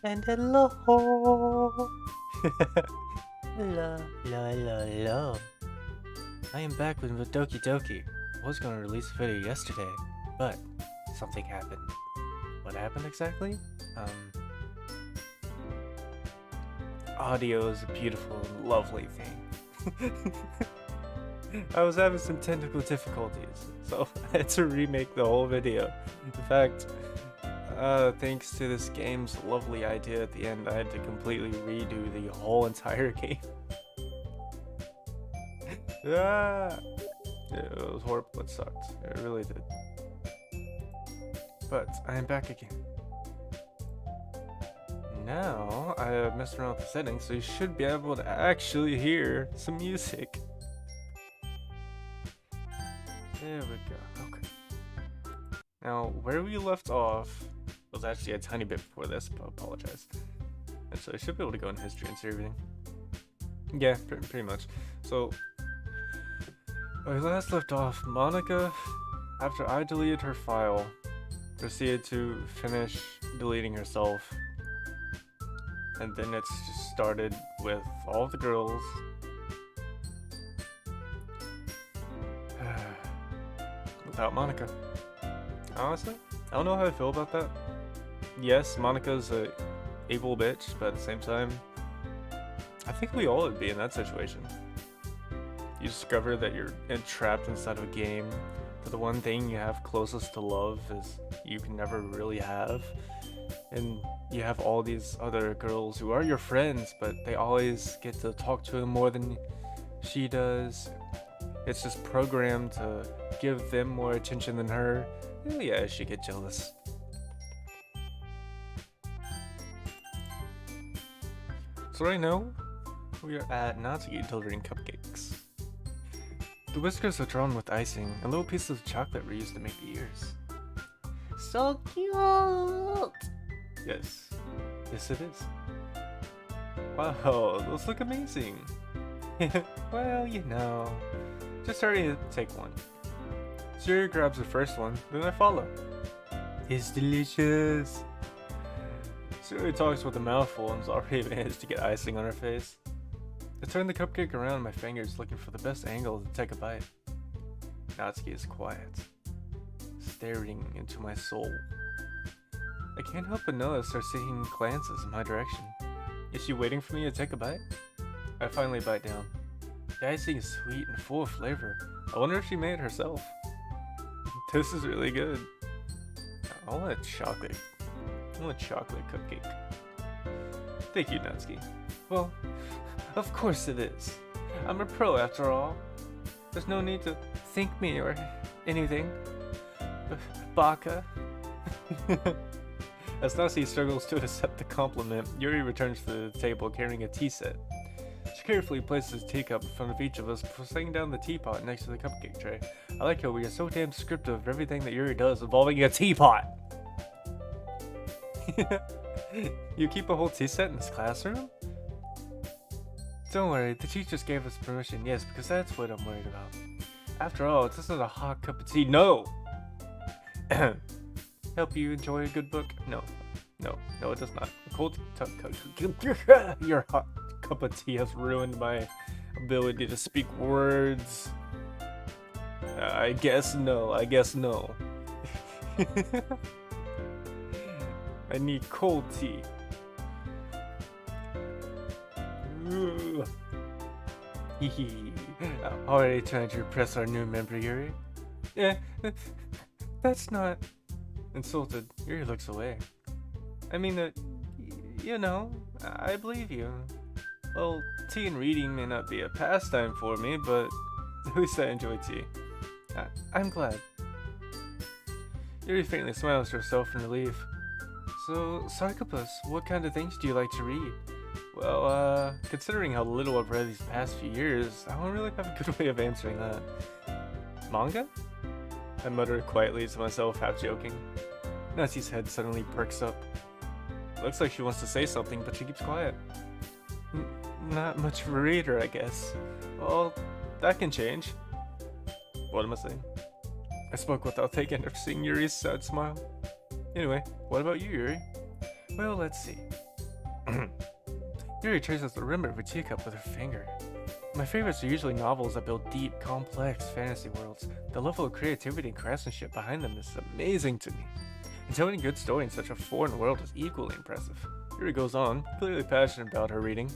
And hello. Hello, hello, hello, hello. I am back with Doki Doki. I was going to release a video yesterday, but something happened. What happened exactly? Audio is a beautiful and lovely thing. I was having some technical difficulties, so I had to remake the whole video. In fact, thanks to this game's lovely idea at the end, I had to completely redo the whole entire game. Ah! It was horrible, it sucked. It really did. But I am back again. Now, I have messed around with the settings, so you should be able to actually hear some music. There we go, okay. Now, where we left off was actually a tiny bit before this, but I apologize. And so I should be able to go in history and see everything. Yeah, pretty much. So, when we last left off, Monica, after I deleted her file, proceeded to finish deleting herself. And then it's just started with all the girls. Without Monica. Honestly, I don't know how I feel about that. Yes, Monica's a able bitch, but at the same time, I think we all would be in that situation. You discover that you're entrapped inside of a game, but the one thing you have closest to love is you can never really have. And you have all these other girls who are your friends, but they always get to talk to him more than she does. It's just programmed to give them more attention than her. Yeah, she get jealous. So right now, we are at Natsuki delivering cupcakes. The whiskers are drawn with icing, and little pieces of chocolate were used to make the ears. So cute! Yes. Yes, it is. Wow, those look amazing. Well, you know. Just hurry to take one. Siri grabs the first one, then I follow. It's delicious. Siri talks with a mouthful and's already managed to get icing on her face. I turn the cupcake around in my fingers, looking for the best angle to take a bite. Natsuki is quiet, staring into my soul. I can't help but notice her seeing glances in my direction. Is she waiting for me to take a bite? I finally bite down. The icing is sweet and full of flavor. I wonder if she made it herself. This is really good. I want a chocolate. I want a chocolate cupcake. Thank you, Natsuki. Well, of course it is. I'm a pro after all. There's no need to thank me or anything. Baka. As Natsuki struggles to accept the compliment, Yuri returns to the table carrying a tea set. She carefully places a teacup in front of each of us before setting down the teapot next to the cupcake tray. I like how we are so damn descriptive of everything that Yuri does involving a teapot! You keep a whole tea set in this classroom? Don't worry, the teachers gave us permission, yes, because that's what I'm worried about. After all, it's just a hot cup of tea. No! Help you enjoy a good book? No, it does not. A cold your hot cup of tea has ruined my ability to speak words. I guess no. I need cold tea. Already trying to impress our new member, Yuri? Yeah, that's not... Insulted, Yuri looks away. I mean, you know, I believe you. Well, tea and reading may not be a pastime for me, but at least I enjoy tea. I'm glad. Yuri faintly smiles to herself in relief. So, Sarkopus, what kind of things do you like to read? Well, considering how little I've read these past few years, I don't really have a good way of answering that. Manga? I mutter quietly to myself, half joking. Natsuki's head suddenly perks up. Looks like she wants to say something, but she keeps quiet. Not much of a reader, I guess. Well, that can change. What am I saying? I spoke without thinking after seeing Yuri's sad smile. Anyway, what about you, Yuri? Well, let's see. Yuri traces the rim of her teacup with her finger. My favorites are usually novels that build deep, complex fantasy worlds. The level of creativity and craftsmanship behind them is amazing to me. And telling a good story in such a foreign world is equally impressive. Yuri goes on, clearly passionate about her reading.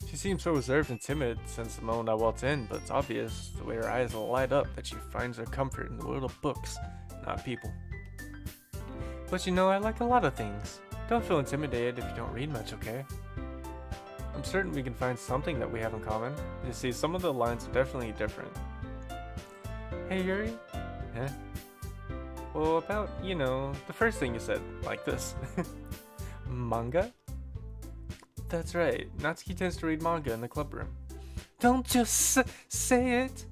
She seems so reserved and timid since the moment I walked in, but it's obvious the way her eyes light up that she finds her comfort in the world of books, not people. But you know, I like a lot of things. Don't feel intimidated if you don't read much, okay? I'm certain we can find something that we have in common. You see, some of the lines are definitely different. Hey Yuri? Huh? Well, about, you know, the first thing you said, like this. Manga? That's right, Natsuki tends to read manga in the club room. Don't just say it!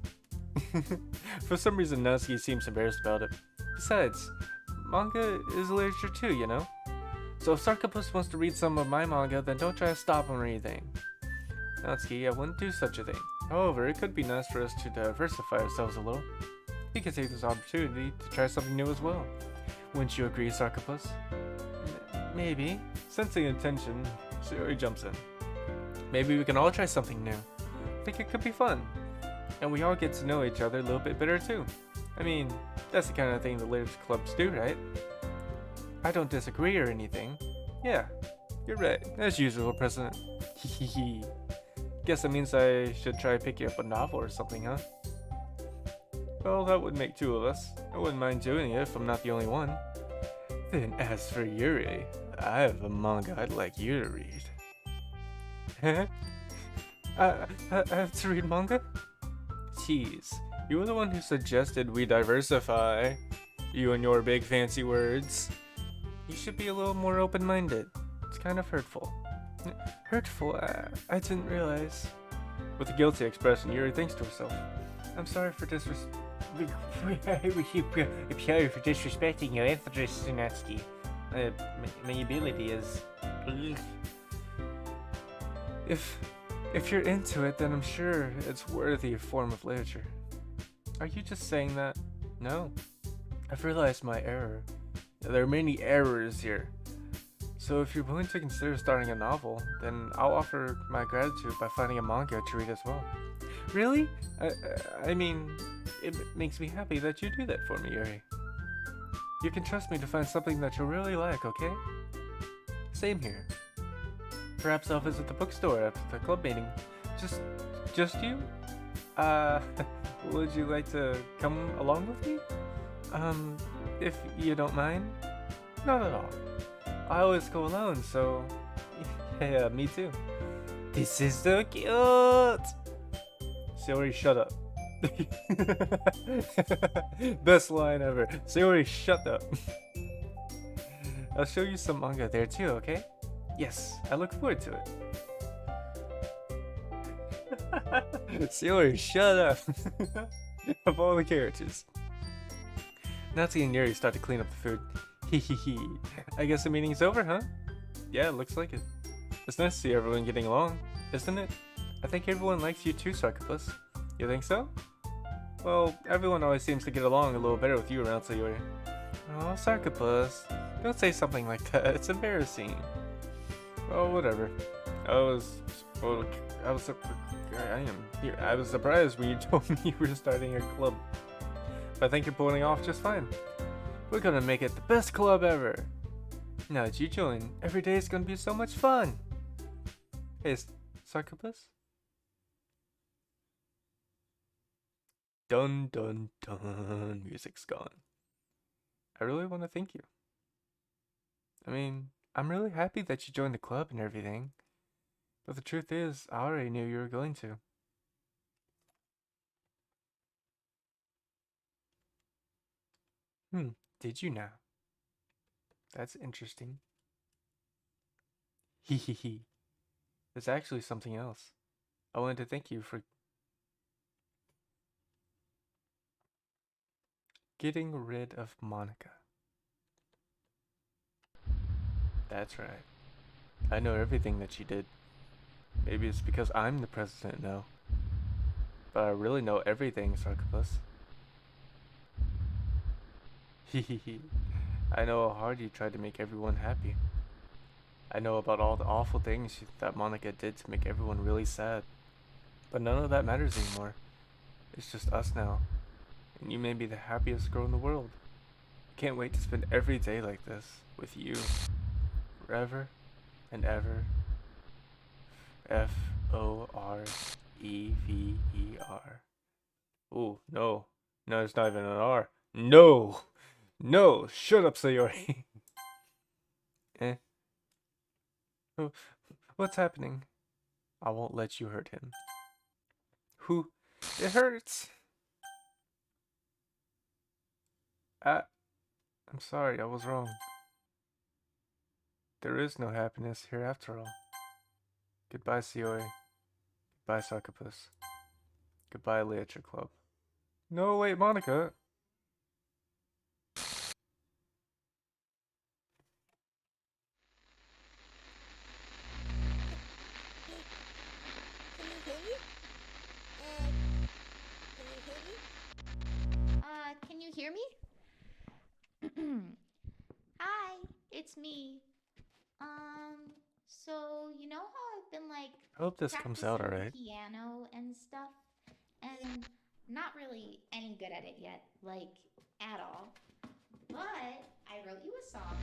For some reason, Natsuki seems embarrassed about it. Besides, manga is literature too, you know? So if Sarkopus wants to read some of my manga, then don't try to stop him or anything. Natsuki, I wouldn't do such a thing. However, it could be nice for us to diversify ourselves a little. We could take this opportunity to try something new as well. Wouldn't you agree, Sarkopus? Maybe. Sensing intention, Shiori jumps in. Maybe we can all try something new. I think it could be fun. And we all get to know each other a little bit better too. I mean, that's the kind of thing the literature clubs do, right? I don't disagree or anything. Yeah, you're right. As usual, President. Hehehe. Guess that means I should try picking up a novel or something, huh? Well, that would make two of us. I wouldn't mind doing it if I'm not the only one. Then as for Yuri, I have a manga I'd like you to read. Huh? I have to read manga? Jeez, you were the one who suggested we diversify. You and your big fancy words. You should be a little more open-minded. It's kind of hurtful. Hurtful? I didn't realize. With a guilty expression, Yuri thinks to herself. I'm sorry for disrespecting your interest, Natsuki. My ability is... If you're into it, then I'm sure it's worthy a form of literature. Are you just saying that? No. I've realized my error. There are many errors here. So if you're willing to consider starting a novel, then I'll offer my gratitude by finding a manga to read as well. Really? I mean, it makes me happy that you do that for me, Yuri. You can trust me to find something that you'll really like, okay? Same here. Perhaps I'll visit the bookstore after the club meeting. Just you? Would you like to come along with me? If you don't mind? Not at all. I always go alone, so... yeah, me too. This is so cute! Sayori, shut up. Best line ever. Sayori, shut up. I'll show you some manga there too, okay? Yes, I look forward to it. Sayori, shut up. Of all the characters. Natsuki and Yuri start to clean up the food. Hehehe. I guess the meeting's over, huh? Yeah, it looks like it. It's nice to see everyone getting along, isn't it? I think everyone likes you too, Sarkopus. You think so? Well, everyone always seems to get along a little better with you around Sayori. Oh, Sarkopus. Don't say something like that. It's embarrassing. Oh, whatever. I was surprised when you told me you were starting a club. But I think you're pulling off just fine. We're gonna make it the best club ever. Now that you join, every day is gonna be so much fun. Hey, Sarkopus? Dun dun dun. Music's gone. I really want to thank you. I mean, I'm really happy that you joined the club and everything. But the truth is, I already knew you were going to. Did you now? That's interesting. Hehehe. There's actually something else. I wanted to thank you for getting rid of Monica. That's right. I know everything that she did. Maybe it's because I'm the president now. But I really know everything, Sarkopus. Hehehe. I know how hard you tried to make everyone happy. I know about all the awful things that Monica did to make everyone really sad. But none of that matters anymore. It's just us now. And you may be the happiest girl in the world. Can't wait to spend every day like this with you. Forever and ever. Forever. Ooh, no. No, it's not even an R. No! No! Shut up, Sayori! eh? Oh, what's happening? I won't let you hurt him. Who? It hurts! I'm sorry, I was wrong. There is no happiness here after all. Goodbye, Sayori. Goodbye, Succubus. Goodbye, Literature Club. No, wait, Monica. Can you hear me? Hi, it's me. So you know how I've been like I hope this comes out practicing the alright. piano and stuff, and not really any good at it yet, like at all. But I wrote you a song,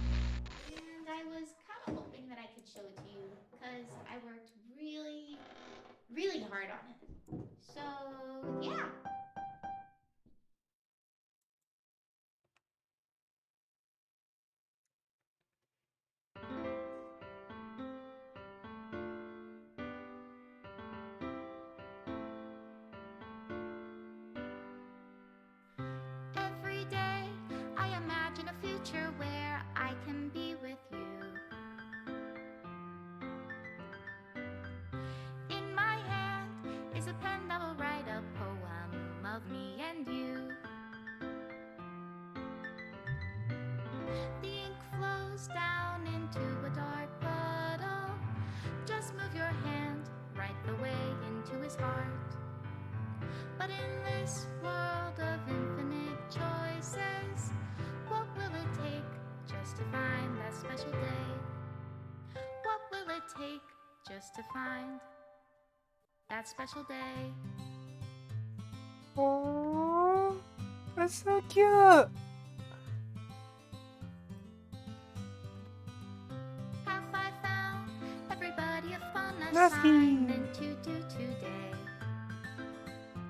and I was kind of hoping that I could show it to you because I worked really, really hard on it. So yeah. Every day I imagine a future where I can be with you. In my hand is a pen that will write a poem of me and you. The ink flows down into a dark puddle. Just move your hand right the way into his heart. But in this world of infinite choices, what will it take just to find that special day? What will it take just to find that special day? Oh, that's so cute. Have I found everybody a fun Nothing. assignment to do today?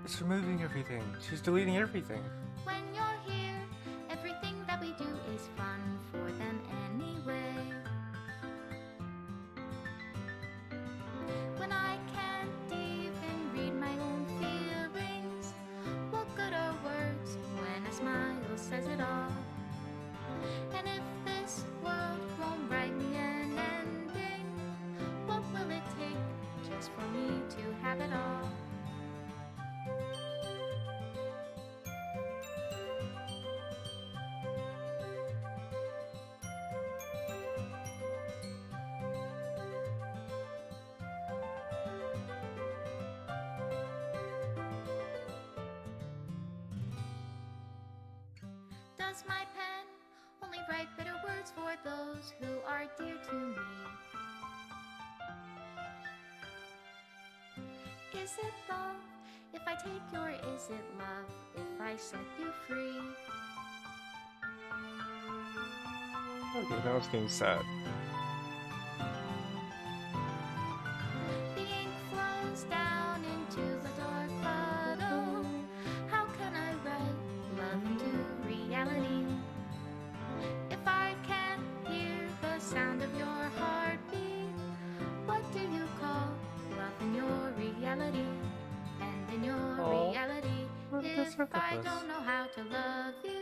It's removing everything. She's deleting everything. When you're here, everything that we do is fun for them anyway. When I can't even read my own feelings, what good are words when a smile says it all? And if this world won't write me an ending, what will it take just for me to have it all? Does my pen only write bitter words for those who are dear to me? Is it love if I take you, or is it love if I set you free? Okay, now it's getting sad. The ink flows down into the dark puddle. How can I write love into reality? If I can't hear the sound of your heartbeat, what do you call love in your reality? And in your Oh, reality, look at the if I Succubus. don't know how to love you,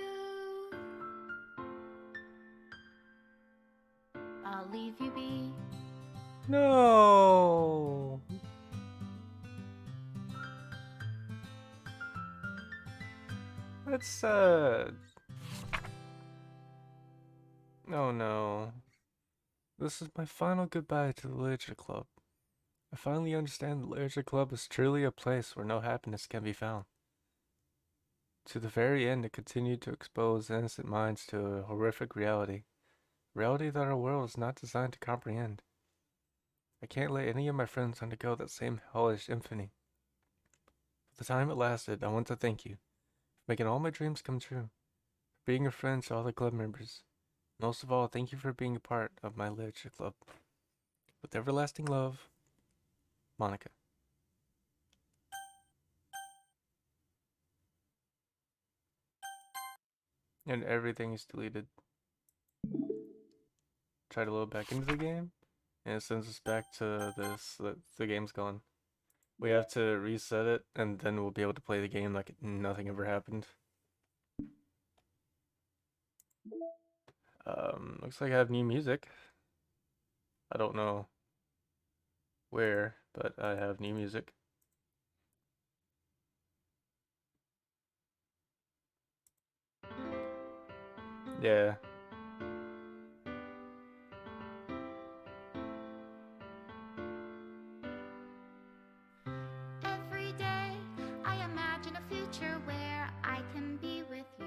I'll leave you be. No. That's sad. Oh no. This is my final goodbye to the Literature Club. I finally understand the Literature Club is truly a place where no happiness can be found. To the very end, it continued to expose innocent minds to a horrific reality. Reality that our world is not designed to comprehend. I can't let any of my friends undergo that same hellish infamy. For the time it lasted, I want to thank you for making all my dreams come true, for being a friend to all the club members. Most of all, thank you for being a part of my literature club. With everlasting love, Monica. And everything is deleted. Try to load back into the game, and it sends us back to this. The game's gone. We have to reset it, and then we'll be able to play the game like nothing ever happened. Looks like I have new music. I don't know where, but I have new music. Yeah. Every day I imagine a future where I can be with you.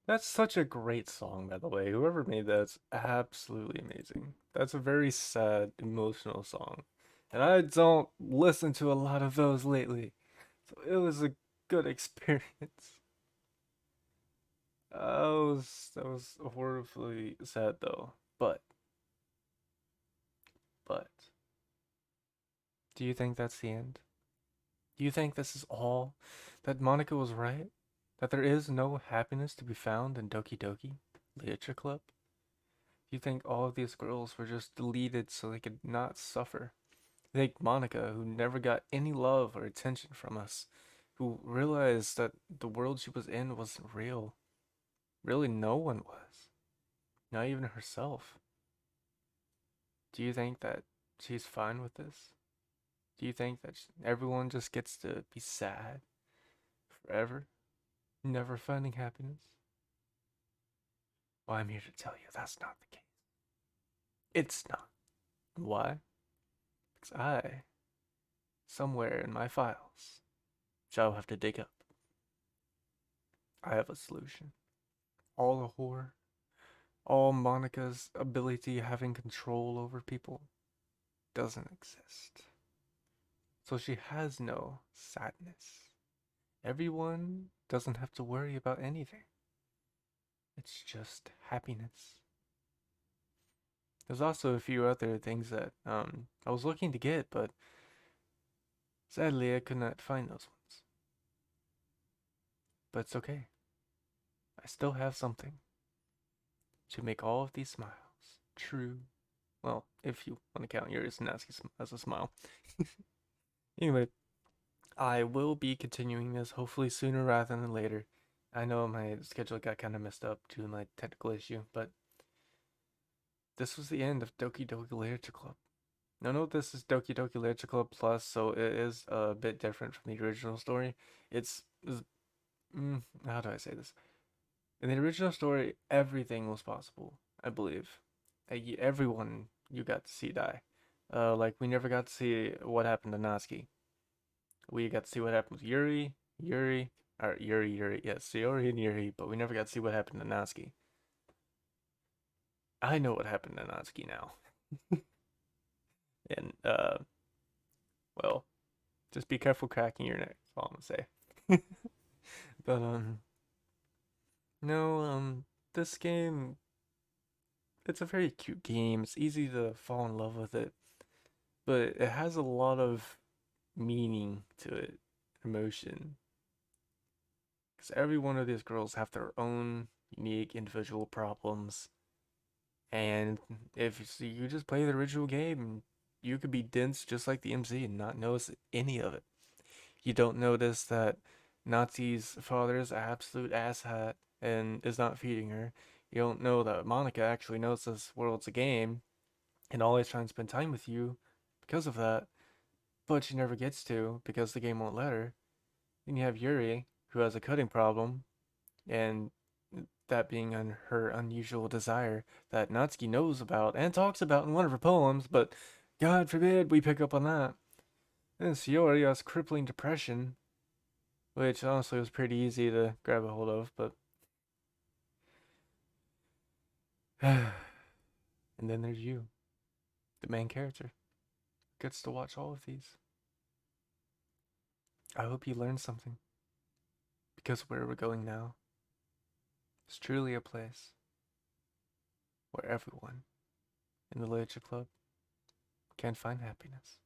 That's such a great song, by the way. Whoever made that's absolutely amazing. That's a very sad, emotional song. And I don't listen to a lot of those lately. So it was a good experience. That was horribly sad though. But do you think that's the end? Do you think this is all? That Monica was right? That there is no happiness to be found in Doki Doki Literature Club? Do you think all of these girls were just deleted so they could not suffer? You think Monica, who never got any love or attention from us, who realized that the world she was in wasn't real, really no one was, not even herself. Do you think that she's fine with this? Do you think that everyone just gets to be sad forever, never finding happiness? Well, I'm here to tell you that's not the case. It's not. Why? Because I, somewhere in my files, shall have to dig up, I have a solution. All the horror, all Monica's ability having control over people doesn't exist. So she has no sadness. Everyone doesn't have to worry about anything. It's just happiness. There's also a few other things that I was looking to get, but sadly I could not find those ones. But it's okay. I still have something to make all of these smiles true. Well, if you want to count yours as a smile. Anyway, I will be continuing this hopefully sooner rather than later. I know my schedule got kind of messed up due to my technical issue, but this was the end of Doki Doki Literature Club. Now, note this is Doki Doki Literature Club Plus, so it is a bit different from the original story. How do I say this? In the original story, everything was possible, I believe. Everyone you got to see die. Like, we never got to see what happened to Natsuki. We got to see what happened with Yuri, yes, Sayori and Yuri, but we never got to see what happened to Natsuki. I know what happened to Natsuki now. And, well, just be careful cracking your neck, that's all I'm gonna say. But, no, this game, it's a very cute game. It's easy to fall in love with it, but it has a lot of meaning to it, emotion. Because every one of these girls have their own unique individual problems. And if you just play the original game, you could be dense just like the MC and not notice any of it. You don't notice that Nazi's father is an absolute asshat and is not feeding her. You don't know that Monica actually knows this world's a game and always trying to spend time with you because of that, but she never gets to because the game won't let her. Then you have Yuri, who has a cutting problem, and that being her unusual desire that Natsuki knows about and talks about in one of her poems, but God forbid we pick up on that. And Sayori has crippling depression, which honestly was pretty easy to grab a hold of, but And then there's you, the main character, gets to watch all of these. I hope you learned something, because where we're going now is truly a place where everyone in the Literature Club can find happiness.